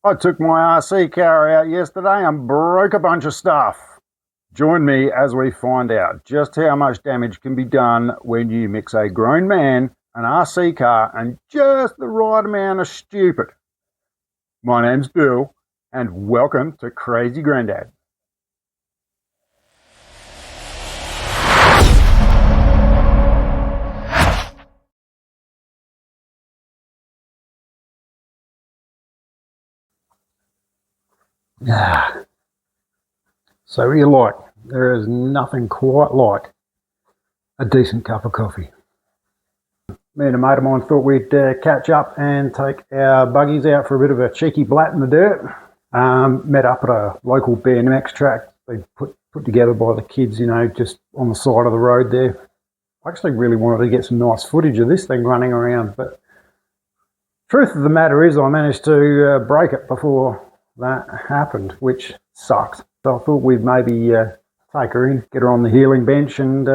I took my RC car out yesterday and broke a bunch of stuff. Join me as we find out just how much damage can be done when you mix a grown man, an RC car, and just the right amount of stupid. My name's Bill, and welcome to Crazy Grandad. So what do you like? There is nothing quite like a decent cup of coffee. Me and a mate of mine thought we'd catch up and take our buggies out for a bit of a cheeky blat in the dirt. Met up at a local BMX track. They put together by the kids, you know, just on the side of the road there. I actually really wanted to get some nice footage of this thing running around, but truth of the matter is I managed to break it before that happened, which sucks. So I thought we'd maybe take her in, get her on the healing bench and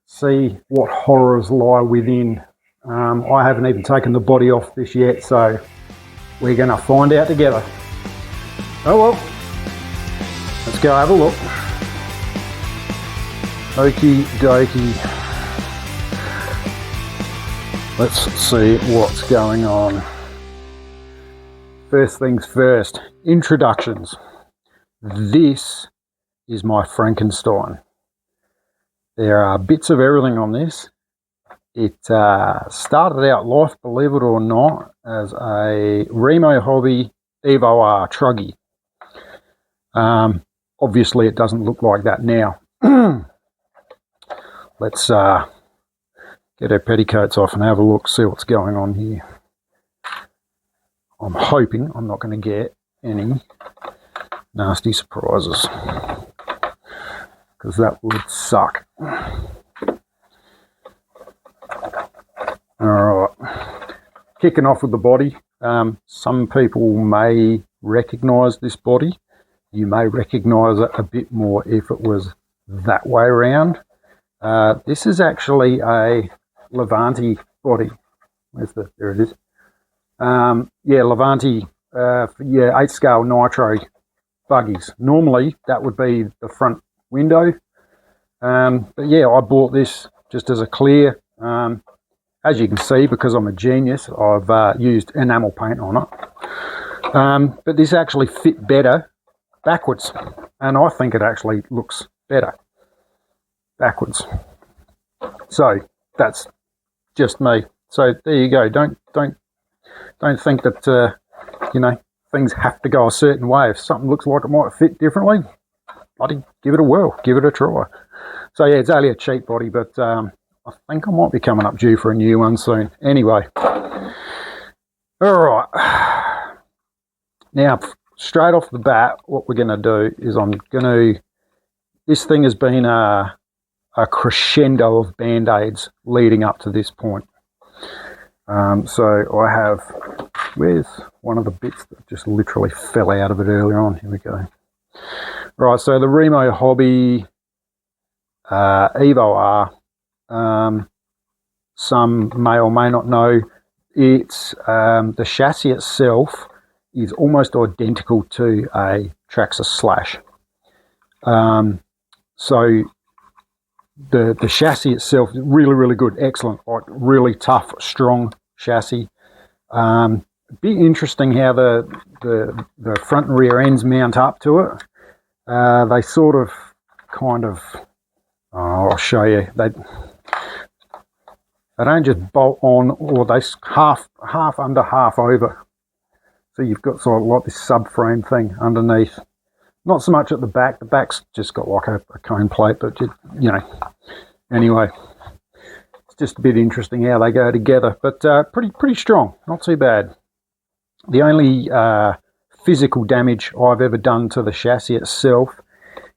see what horrors lie within. I haven't even taken the body off this yet, so we're going to find out together. Oh well, let's go have a look. Okie dokie. Let's see what's going on. First things first, introductions. This is my Frankenstein. There are bits of everything on this. It started out life, believe it or not, as a Remo Hobby Evo R truggy. Obviously it doesn't look like that now. Let's get our petticoats off and have a look, see what's going on here. I'm hoping I'm not going to get any nasty surprises, because that would suck. Alright, kicking off with the body. Some people may recognise this body. You may recognise it a bit more if it was that way around. This is actually a Levante body. There it is. Levante, 8 scale nitro buggies. Normally that would be the front window. But yeah, I bought this just as a clear. As you can see, because I'm a genius, I've used enamel paint on it. But this actually fit better backwards, and I think it actually looks better backwards. So that's just me. So there you go. Don't think that you know, things have to go a certain way. If something looks like it might fit differently, bloody give it a whirl, give it a try. So yeah, it's only a cheap body, but I think I might be coming up due for a new one soon. Anyway, all right. Now, straight off the bat, what we're going to do is this thing has been a crescendo of Band-Aids leading up to this point. So I have, where's one of the bits that just literally fell out of it earlier on? Here we go. Right, so the Remo Hobby Evo R. Some may or may not know, it's the chassis itself is almost identical to a Traxxas Slash. So the chassis itself is really good, excellent, like really tough, strong chassis. Bit interesting how the front and rear ends mount up to it. They sort of kind of, I'll show you. They don't just bolt on, or they half under, half over. So you've got sort of like this subframe thing underneath. Not so much at the back. The back's just got like a cone plate, but you know. Anyway, it's just a bit interesting how they go together. But pretty strong. Not too bad. The only physical damage I've ever done to the chassis itself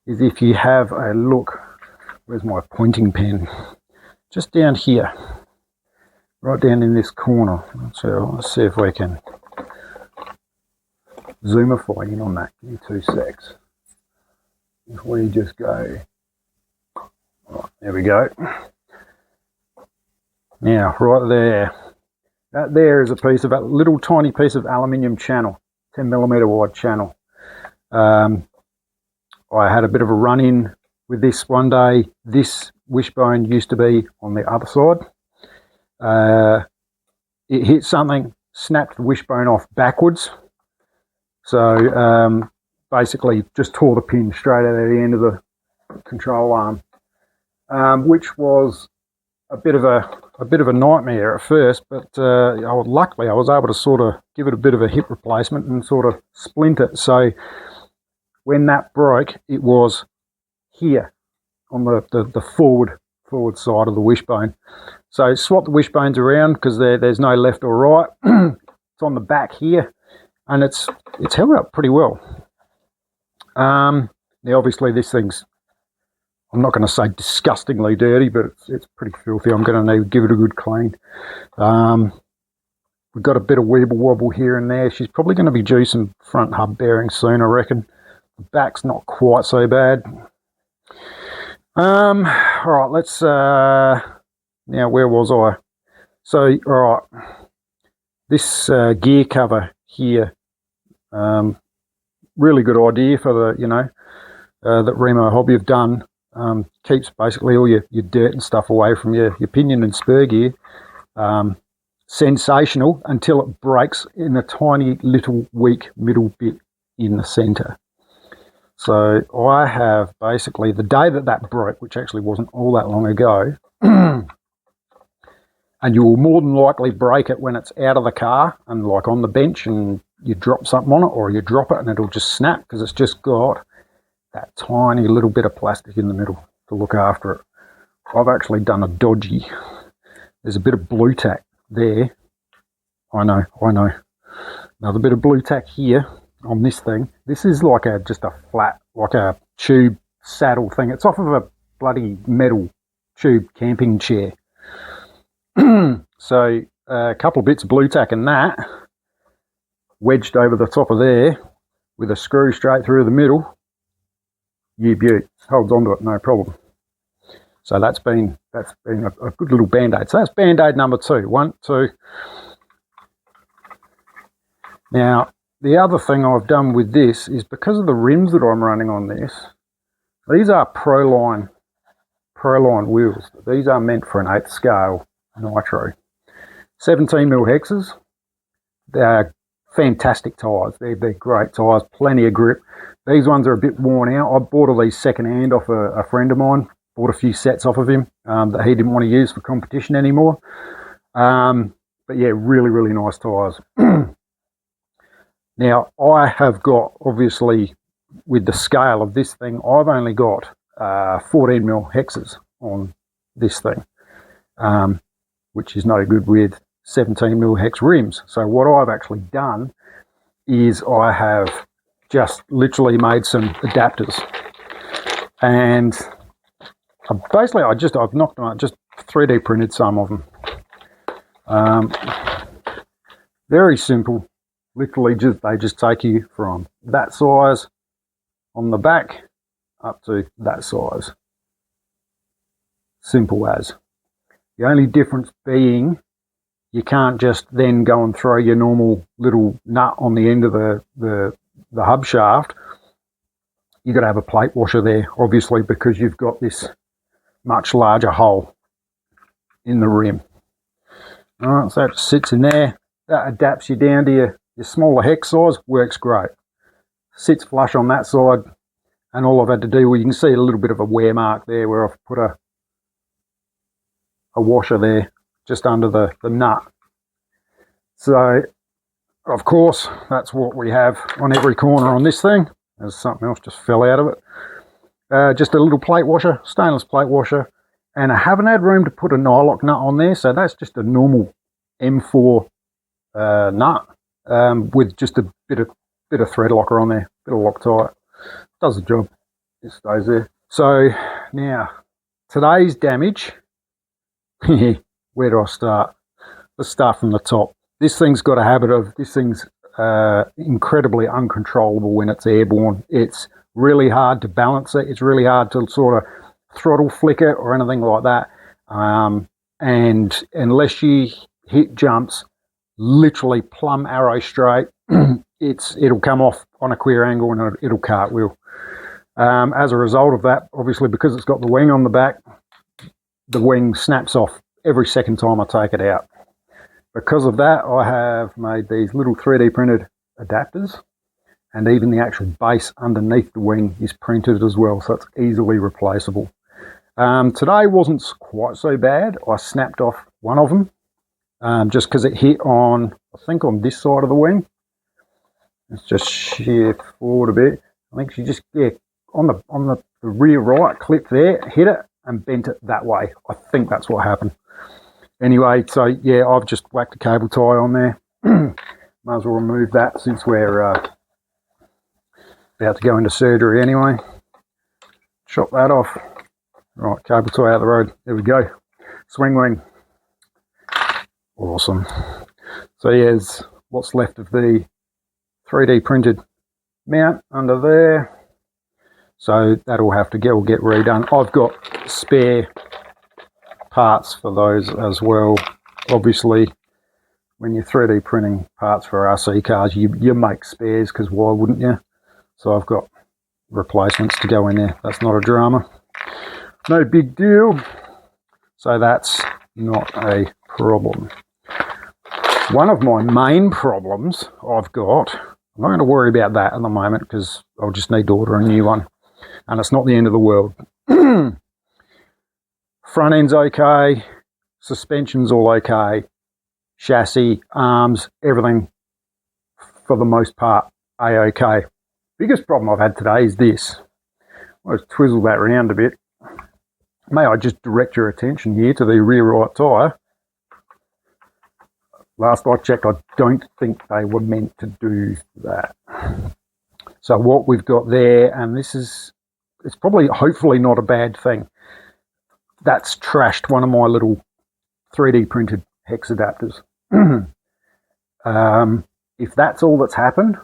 is if you have a look. Where's my pointing pen? Just down here. Right down in this corner. So let's see if we can zoomify in on that. Give me 2 secs. If we just go, right, there we go. Now, right there, that there is a little tiny piece of aluminium channel. 10mm wide channel. I had a bit of a run-in with this one day. This wishbone used to be on the other side. It hit something, snapped the wishbone off backwards. So basically just tore the pin straight out of the end of the control arm, which was a bit of a nightmare at first, but luckily I was able to sort of give it a bit of a hip replacement and sort of splint it. So when that broke, it was here on the forward side of the wishbone. So swap the wishbones around because there's no left or right. It's on the back here, and it's held up pretty well. Now obviously this thing's, I'm not going to say disgustingly dirty, but it's pretty filthy. I'm going to need to give it a good clean. We've got a bit of weeble wobble here and there. She's probably going to be due some front hub bearings soon, I reckon. The back's not quite so bad. All right, let's, now where was I? So, all right, this gear cover here, really good idea for the, that Remo Hobby have done. Keeps basically all your dirt and stuff away from your pinion and spur gear. Sensational until it breaks in a tiny little weak middle bit in the centre. So I have basically, the day that broke, which actually wasn't all that long ago, and you will more than likely break it when it's out of the car and like on the bench and you drop something on it, or you drop it and it'll just snap because it's just got that tiny little bit of plastic in the middle to look after it. I've actually done a dodgy. There's a bit of blue tack there. I know. Another bit of blue tack here on this thing. This is like just a flat, like a tube saddle thing. It's off of a bloody metal tube camping chair. So a couple of bits of blue tack and that wedged over the top of there with a screw straight through the middle. You beaut, holds onto it, no problem. So that's been a good little band-aid. So that's band-aid number 2. 1, 2. Now, the other thing I've done with this is because of the rims that I'm running on this, these are Proline wheels. These are meant for an 8th scale nitro. 17mm hexes. They're fantastic tyres. They're great tyres, plenty of grip. These ones are a bit worn out. I bought all these second-hand off a friend of mine. Bought a few sets off of him that he didn't want to use for competition anymore. But yeah, really, really nice tyres. Now, I have got, obviously, with the scale of this thing, I've only got 14mm hexes on this thing, which is no good with 17mm hex rims. So what I've actually done is I have just literally made some adapters, and basically I've knocked them out, just 3D printed some of them. Very simple. Literally they just take you from that size on the back up to that size. Simple as. The only difference being you can't just then go and throw your normal little nut on the end of the hub shaft. You've got to have a plate washer there, obviously, because you've got this much larger hole in the rim. All right, so it sits in there. That adapts you down to your smaller hex size. Works great. Sits flush on that side, and all I've had to do, well, you can see a little bit of a wear mark there where I've put a washer there just under the nut. So, of course, that's what we have on every corner on this thing. There's something else just fell out of it. Just a little plate washer, stainless plate washer, and I haven't had room to put a nylock nut on there, so that's just a normal M4 nut with just a bit of thread locker on there, bit of Loctite. Does the job. It stays there. So now today's damage. Where do I start? Let's start from the top. This thing's got a habit of, this thing's incredibly uncontrollable when it's airborne. It's really hard to balance it. It's really hard to sort of throttle flick it or anything like that. And unless you hit jumps, literally plumb arrow straight. It'll come off on a queer angle and it'll cartwheel. As a result of that, obviously because it's got the wing on the back, the wing snaps off every second time I take it out. Because of that, I have made these little 3D printed adapters, and even the actual base underneath the wing is printed as well, so it's easily replaceable. Today wasn't quite so bad. I snapped off one of them just because it hit on, I think, on this side of the wing. Let's just shift forward a bit. I think she just, on the rear right clip there, hit it and bent it that way. I think that's what happened. Anyway, so yeah, I've just whacked a cable tie on there. Might as well remove that since we're about to go into surgery anyway. Chop that off. Right, cable tie out of the road. There we go. Swing wing. Awesome. So here's what's left of the 3D printed mount under there. So that'll have to get redone. I've got spare parts for those as well. Obviously, when you're 3D printing parts for RC cars, you make spares, because why wouldn't you? So I've got replacements to go in there. That's not a drama. No big deal. So that's not a problem. One of my main problems I've got, I'm not going to worry about that at the moment because I'll just need to order a new one. And it's not the end of the world. Front end's okay, suspension's all okay, chassis, arms, everything for the most part a-okay. Biggest problem I've had today is this. I'll just twizzle that around a bit. May I just direct your attention here to the rear right tyre. Last I checked, I don't think they were meant to do that. So what we've got there, and this is, it's probably, hopefully not a bad thing. That's trashed one of my little 3D printed hex adapters. If that's all that's happened,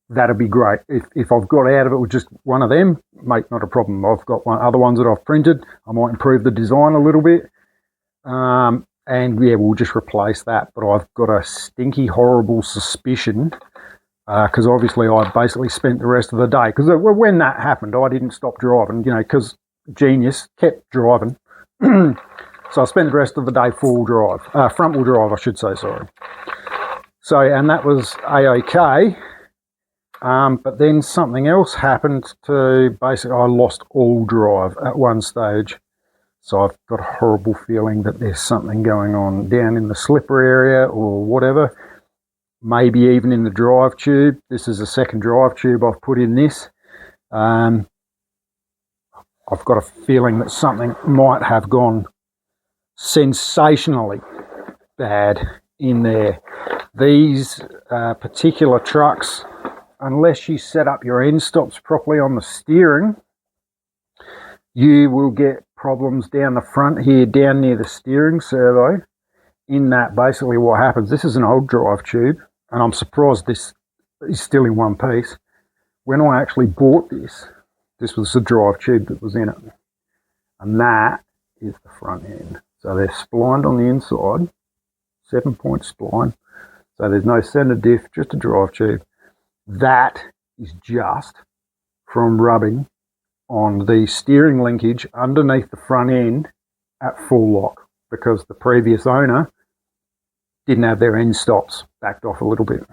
that'd be great. If I've got out of it with just one of them, mate, not a problem. I've got other ones that I've printed. I might improve the design a little bit. And yeah, we'll just replace that. But I've got a stinky, horrible suspicion, because obviously I basically spent the rest of the day, because when that happened, I didn't stop driving, you know, because Genius kept driving. So I spent the rest of the day front-wheel drive, I should say, sorry. So, and that was a-okay. But then something else happened to, basically I lost all drive at one stage. So I've got a horrible feeling that there's something going on down in the slipper area or whatever. Maybe even in the drive tube. This is a second drive tube I've put in this. I've got a feeling that something might have gone sensationally bad in there. These particular trucks, unless you set up your end stops properly on the steering, you will get problems down the front here, down near the steering servo. In that, basically what happens, this is an old drive tube, and I'm surprised this is still in one piece. When I actually bought this, this was the drive tube that was in it. And that is the front end. So they're splined on the inside, 7-point spline. So there's no center diff, just a drive tube. That is just from rubbing on the steering linkage underneath the front end at full lock, because the previous owner didn't have their end stops backed off a little bit.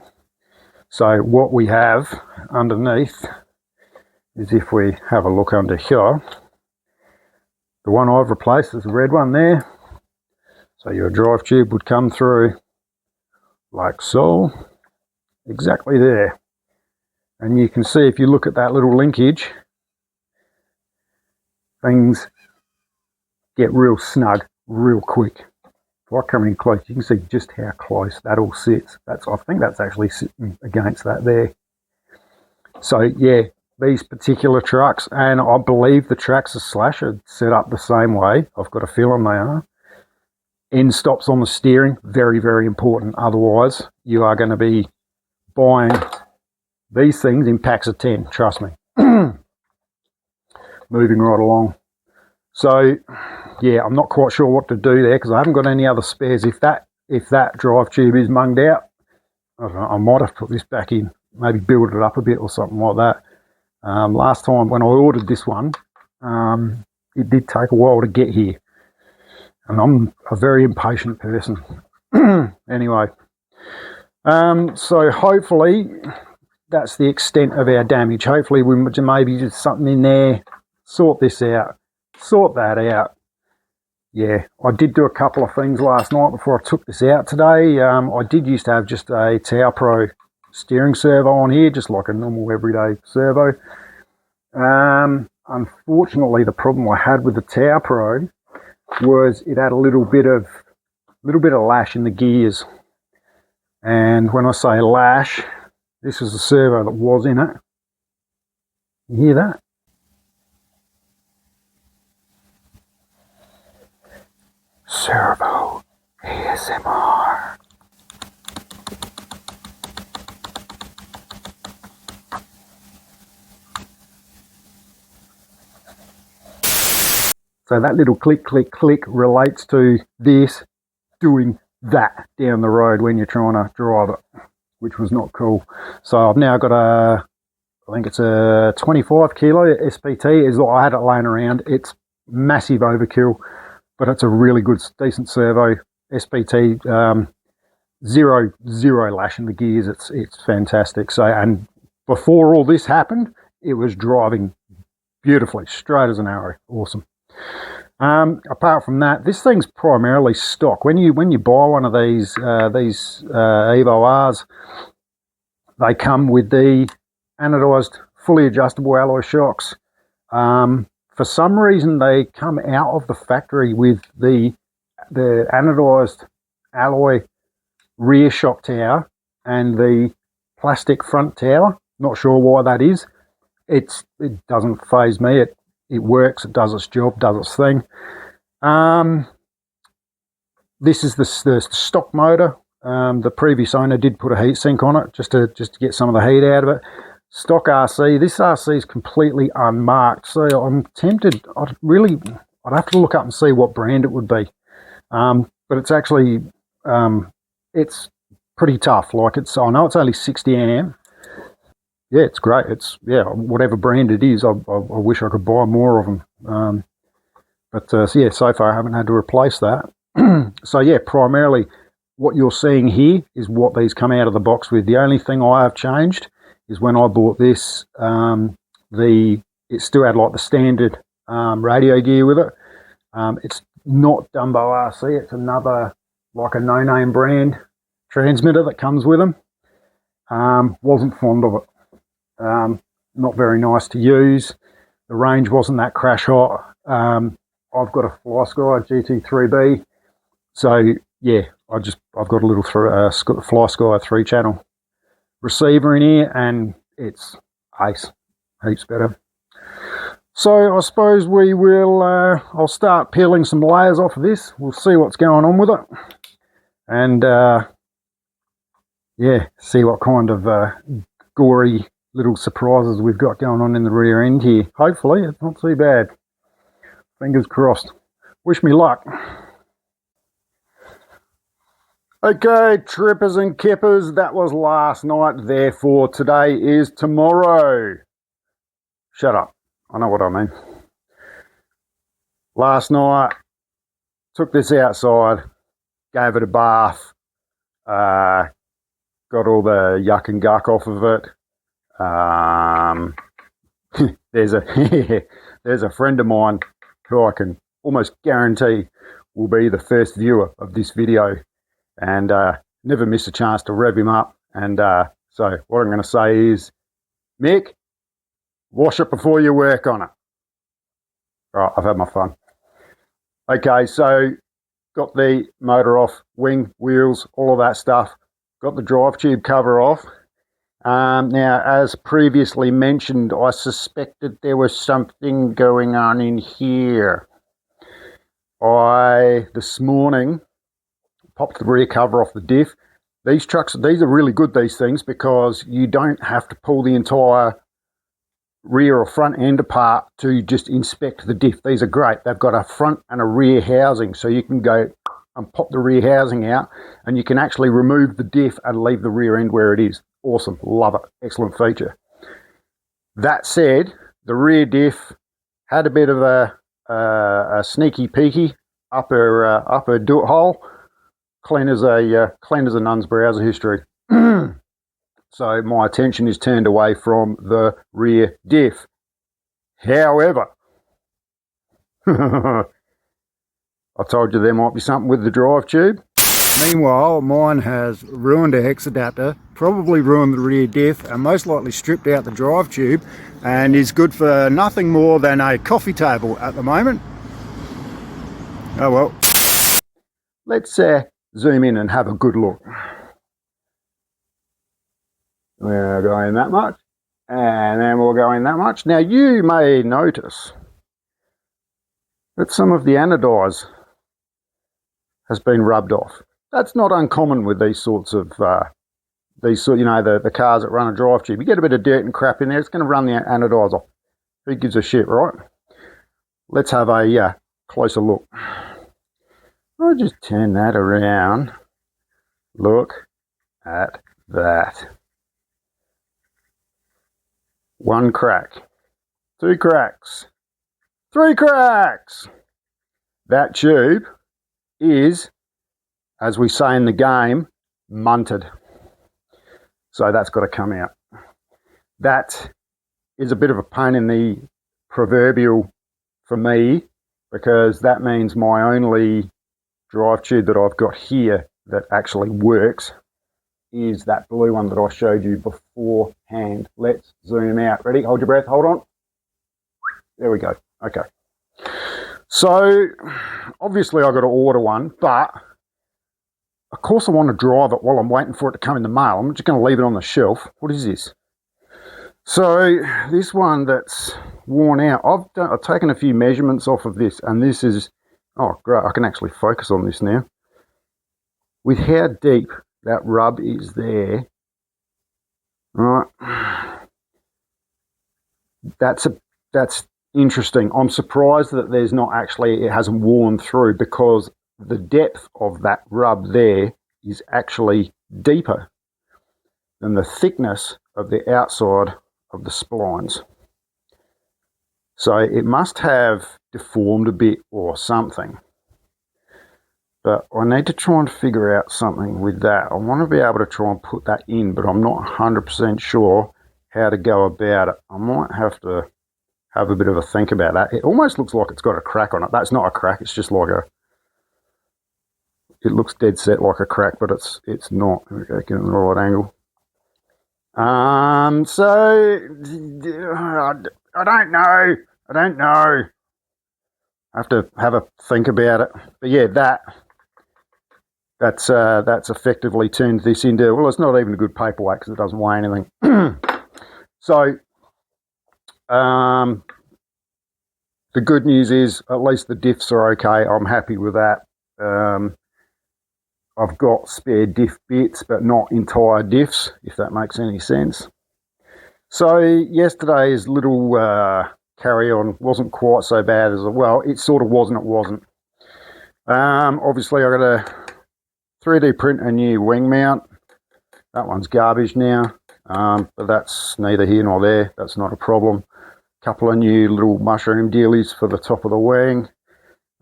So what we have underneath is, if we have a look under here, the one I've replaced is the red one there. So your drive tube would come through like so, exactly there. And you can see, if you look at that little linkage, things get real snug real quick. If I come in close, you can see just how close that all sits. I think that's actually sitting against that there. So yeah, these particular trucks, and I believe the Traxxas Slash are set up the same way. I've got a feeling they are. End stops on the steering, very, very important. Otherwise, you are going to be buying these things in packs of 10, trust me. Moving right along. So, yeah, I'm not quite sure what to do there, because I haven't got any other spares. If that drive tube is munged out, I don't know, I might have put this back in, maybe build it up a bit or something like that. Last time when I ordered this one, it did take a while to get here, and I'm a very impatient person. Anyway, so hopefully that's the extent of our damage. Hopefully we maybe just something in there, sort this out, sort that out. Yeah, I did do a couple of things last night before I took this out today. I did used to have just a Tower Pro steering servo on here, just like a normal everyday servo. Unfortunately, the problem I had with the Tower Pro was it had a little bit of lash in the gears. And when I say lash, this is the servo that was in it. You hear that? Servo ASMR. So that little click, click, click relates to this doing that down the road when you're trying to drive it, which was not cool. So I've now got I think it's a 25 kilo SPT. Is I had it laying around. It's massive overkill, but it's a really good, decent servo. SPT, zero lash in the gears. It's fantastic. So, and before all this happened, it was driving beautifully, straight as an arrow. Awesome. Apart from that, this thing's primarily stock. When you buy one of these Evo R's, they come with the anodized, fully adjustable alloy shocks. For some reason, they come out of the factory with the anodized alloy rear shock tower and the plastic front tower. Not sure why that is. It doesn't faze me. It works, it does its job, does its thing. This is the stock motor. The previous owner did put a heatsink on it just to get some of the heat out of it. Stock RC. This RC is completely unmarked, so I'm tempted. I'd have to look up and see what brand it would be. But it's actually it's pretty tough. Like I know it's only 60 amp. Yeah, it's great. It's whatever brand it is. I wish I could buy more of them. So far I haven't had to replace that. So yeah, primarily what you're seeing here is what these come out of the box with. The only thing I have changed is when I bought this, it still had like the standard radio gear with it. It's not Dumbo RC. It's another, like a no-name brand transmitter that comes with them. Wasn't fond of it. Not very nice to use. The range wasn't that crash hot. I've got a FlySky GT3B, so yeah, I've got a little FlySky 3-channel receiver in here, and it's ace, heaps better. So I suppose we will. I'll start peeling some layers off of this. We'll see what's going on with it, and see what kind of gory little surprises we've got going on in the rear end here. Hopefully it's not too bad. Fingers crossed. Wish me luck. Okay, trippers and kippers, that was last night, therefore today is tomorrow. Shut up, I know what I mean. Last night, took this outside, gave it a bath, got all the yuck and guck off of it. There's a friend of mine who I can almost guarantee will be the first viewer of this video, and never miss a chance to rev him up. And so what I'm going to say is, Mick, wash it before you work on it. Right, I've had my fun. Okay, so got the motor off, wing, wheels, all of that stuff. Got the drive tube cover off. Now, as previously mentioned, I suspected there was something going on in here. This morning, popped the rear cover off the diff. These are really good, these things, because you don't have to pull the entire rear or front end apart to just inspect the diff. These are great. They've got a front and a rear housing, so you can go and pop the rear housing out, and you can actually remove the diff and leave the rear end where it is. Awesome, love it, excellent feature. That said, the rear diff had a bit of a sneaky peeky upper doot hole, clean as a nun's browser history. So my attention is turned away from the rear diff. However, I told you there might be something with the drive tube. Meanwhile, mine has ruined a hex adapter, probably ruined the rear diff, and most likely stripped out the drive tube, and is good for nothing more than a coffee table at the moment. Oh well. Let's zoom in and have a good look. We're going that much, and then we'll go in that much. Now you may notice that some of the anodize has been rubbed off. That's not uncommon with these sorts of, the cars that run a drive tube. You get a bit of dirt and crap in there, it's going to run the anodize off. Who gives a shit, right? Let's have a closer look. I'll just turn that around. Look at that. One crack, two cracks, three cracks. That tube is, as we say in the game, munted. So that's got to come out. That is a bit of a pain in the proverbial for me, because that means my only drive tube that I've got here that actually works is that blue one that I showed you beforehand. Let's zoom out. Ready? Hold your breath. Hold on. There we go. Okay. So obviously I've got to order one, but of course I want to drive it while I'm waiting for it to come in the mail. I'm just going to leave it on the shelf. What is this? So this one that's worn out, I've taken a few measurements off of this, and this is, oh great, I can actually focus on this now. With how deep that rub is there, right? That's interesting. I'm surprised that there's not actually, it hasn't worn through, because the depth of that rub there is actually deeper than the thickness of the outside of the splines. So it must have deformed a bit or something. But I need to try and figure out something with that. I want to be able to try and put that in, but I'm not 100% sure how to go about it. I might have to have a bit of a think about that. It almost looks like it's got a crack on it. That's not a crack, it's just like it looks dead set like a crack, but it's not. Okay, get it in the right angle. So I don't know. I have to have a think about it. But yeah, that's effectively turned this into, well, it's not even a good paperweight because it doesn't weigh anything. So the good news is at least the diffs are okay. I'm happy with that. I've got spare diff bits, but not entire diffs, if that makes any sense. So yesterday's little carry-on wasn't quite so bad as, well, it sort of was and it wasn't. Obviously I got a 3D print a new wing mount. That one's garbage now, but that's neither here nor there. That's not a problem. Couple of new little mushroom dealies for the top of the wing.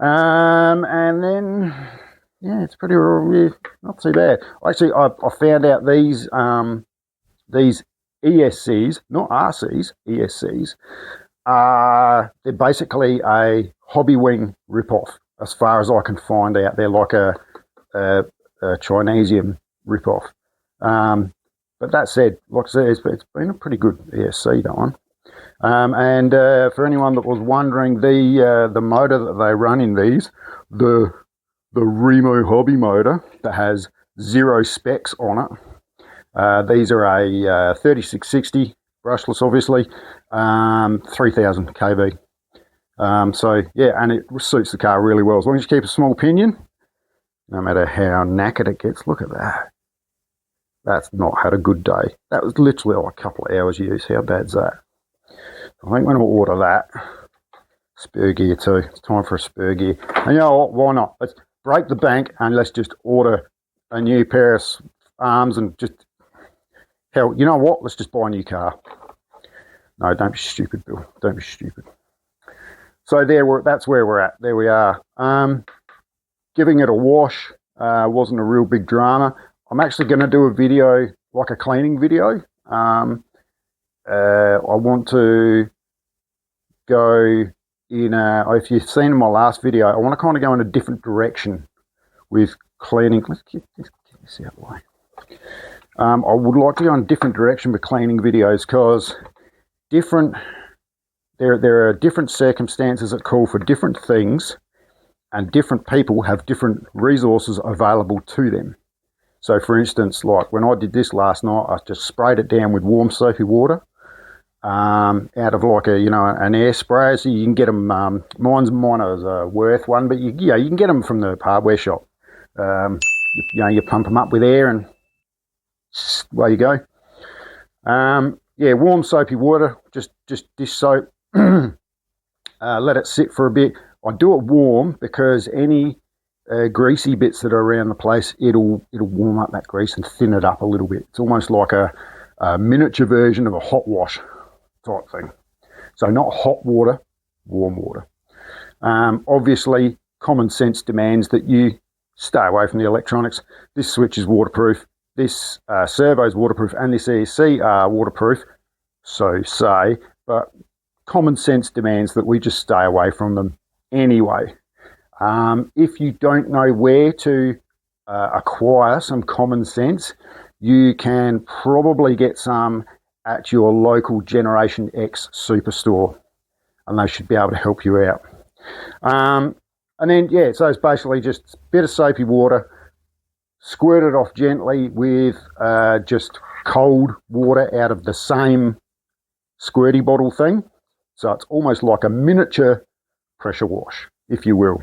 And then, yeah, it's pretty, not too bad. Actually, I found out these ESCs, not RCs, ESCs, they're basically a hobby wing ripoff, as far as I can find out. They're like a Chinesium ripoff. But that said, like I said, it's been a pretty good ESC, that one. And for anyone that was wondering, the motor that they run in these, the Remo hobby motor that has 0 specs on it. These are a 3660 brushless, obviously, 3000 kV. So yeah, and it suits the car really well as long as you keep a small pinion. No matter how knackered it gets. Look at that. That's not had a good day. That was literally like a couple of hours use. How bad's that? I think when I order that, spur gear too. It's time for a spur gear. And you know what? Why not? break the bank and let's just order a new pair of arms and just, hell, you know what? Let's just buy a new car. No, don't be stupid, Bill. Don't be stupid. So that's where we're at. There we are. Giving it a wash wasn't a real big drama. I'm actually going to do a video, like a cleaning video. I want to go in if you've seen my last video, I want to kind of go in a different direction with cleaning. Let's get this out of the way. I would like to go in a different direction with cleaning videos because there are different circumstances that call for different things, and different people have different resources available to them. So for instance, like when I did this last night, I just sprayed it down with warm soapy water out of like an air sprayer. So you can get them, mine is a Worth one, but you can get them from the hardware shop. You pump them up with air and away you go. Warm soapy water, just dish soap. Let it sit for a bit. I do it warm because any greasy bits that are around the place, it'll warm up that grease and thin it up a little bit. It's almost like a miniature version of a hot wash type thing. So not hot water, warm water. Obviously, common sense demands that you stay away from the electronics. This switch is waterproof. This servo is waterproof, and this ESC are waterproof. So say, but common sense demands that we just stay away from them anyway. If you don't know where to acquire some common sense, you can probably get some at your local Generation X superstore, and they should be able to help you out. And then, so it's basically just a bit of soapy water, squirt it off gently with just cold water out of the same squirty bottle thing. So it's almost like a miniature pressure wash, if you will.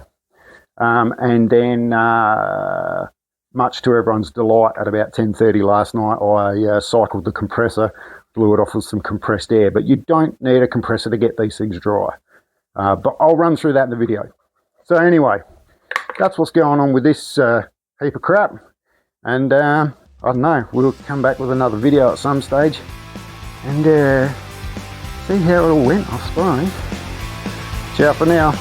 And then, much to everyone's delight, at about 10:30 last night, I cycled the compressor, blew it off with some compressed air. But you don't need a compressor to get these things dry. But I'll run through that in the video. So anyway, that's what's going on with this heap of crap. And I don't know, we'll come back with another video at some stage and see how it all went, I suppose. Ciao for now.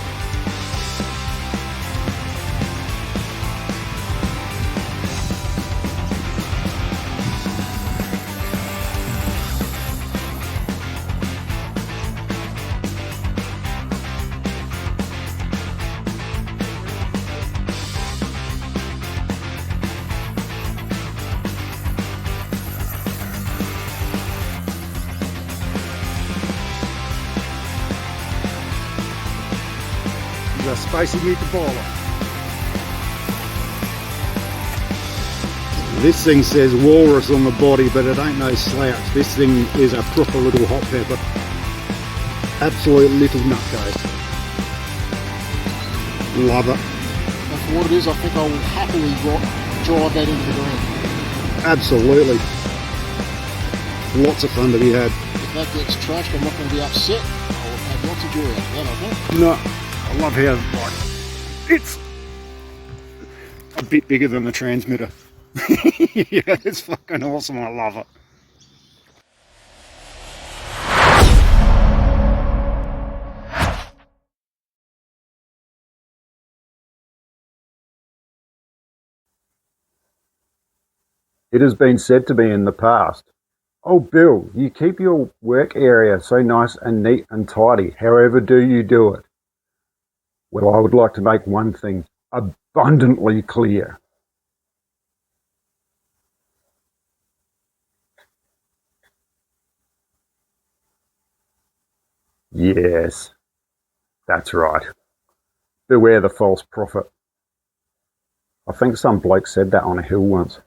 The spicy meat boiler. This thing says walrus on the body, but it ain't no slouch. This thing is a proper little hot pepper. Absolute little nutcase. Love it. And for what it is, I think I will happily drive that into the ground. Absolutely. Lots of fun to be had. If that gets trashed, I'm not going to be upset. I will have lots of joy out of that, I think. No. I love how it's a bit bigger than the transmitter. Yeah, it's fucking awesome. I love it. It has been said to me in the past, "Oh, Bill, you keep your work area so nice and neat and tidy. However do you do it?" Well, I would like to make one thing abundantly clear. Yes, that's right. Beware the false prophet. I think some bloke said that on a hill once.